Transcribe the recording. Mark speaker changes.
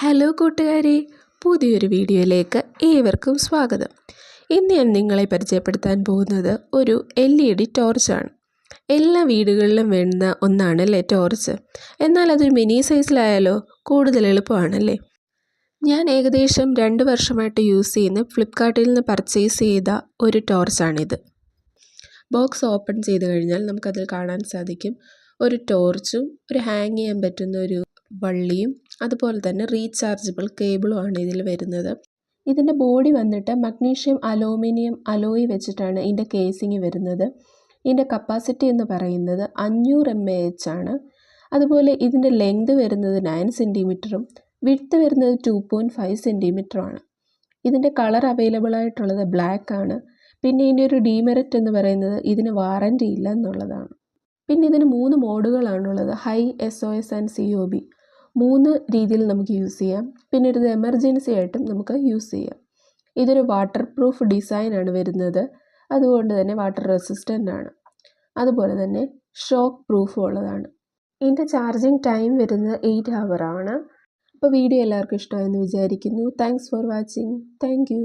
Speaker 1: Hello കൂട്ടുകാരെ, പുതിയൊരു വീഡിയോയിലേക്ക് ഏവർക്കും സ്വാഗതം. ഇന്ന് ഞാൻ നിങ്ങളെ പരിചയപ്പെടുത്താൻ പോകുന്നത് ഒരു LED ടോർച്ചാണ്. എല്ലാ വീടുകളിലും വേണ്ടുന്ന ഒന്നാണല്ലേ ടോർച്ച്. എന്നാൽ അതൊരു മിനി സൈസിലായാലോ കൂടുതൽ എളുപ്പമാണല്ലേ. ഞാൻ ഏകദേശം 2 വർഷമായിട്ട് യൂസ് ചെയ്യുന്ന ഫ്ലിപ്കാർട്ടിൽ നിന്ന് പർച്ചേസ് ചെയ്ത ഒരു ടോർച്ചാണിത്. ബോക്സ് ഓപ്പൺ ചെയ്ത് കഴിഞ്ഞാൽ നമുക്കതിൽ കാണാൻ സാധിക്കും ഒരു ടോർച്ചും ഒരു ഹാങ് ചെയ്യാൻ പറ്റുന്ന ഒരു വള്ളിയും അതുപോലെ തന്നെ റീചാർജബിൾ കേബിളുമാണ് ഇതിൽ വരുന്നത്. ഇതിൻ്റെ ബോഡി വന്നിട്ട് മഗ്നീഷ്യം അലൂമിനിയം അലോയ് വെച്ചിട്ടാണ് ഇതിൻ്റെ കേസിങ് വരുന്നത്. ഇതിൻ്റെ കപ്പാസിറ്റി എന്ന് പറയുന്നത് 500 mAh ആണ്. അതുപോലെ ഇതിൻ്റെ ലെങ്ത് വരുന്നത് 9 സെൻറ്റിമീറ്ററും വിഡ്ത്ത് വരുന്നത് 2.5 സെൻറ്റിമീറ്ററുമാണ്. ഇതിൻ്റെ കളർ അവൈലബിൾ ആയിട്ടുള്ളത് ബ്ലാക്ക് ആണ്. പിന്നെ ഇതിൻ്റെ ഒരു ഡീമെറിറ്റ് എന്ന് പറയുന്നത് ഇതിന് വാറൻറ്റി ഇല്ല എന്നുള്ളതാണ്. പിന്നെ ഇതിന് 3 മോഡുകളാണുള്ളത്: ഹൈ, SOS ആൻഡ് COB. 3 രീതിയിൽ നമുക്ക് യൂസ് ചെയ്യാം. പിന്നെ ഒരു എമർജൻസി ആയിട്ടും നമുക്ക് യൂസ് ചെയ്യാം. ഇതൊരു വാട്ടർ പ്രൂഫ് ഡിസൈനാണ് വരുന്നത്, അതുകൊണ്ട് തന്നെ വാട്ടർ റെസിസ്റ്റൻ്റ് ആണ്. അതുപോലെ തന്നെ ഷോക്ക് പ്രൂഫും ഉള്ളതാണ്. ഇതിൻ്റെ ചാർജിങ് ടൈം വരുന്നത് 8 hour ആണ്. അപ്പോൾ വീഡിയോ എല്ലാവർക്കും ഇഷ്ടമായെന്ന് വിചാരിക്കുന്നു. Thanks for watching. Thank you.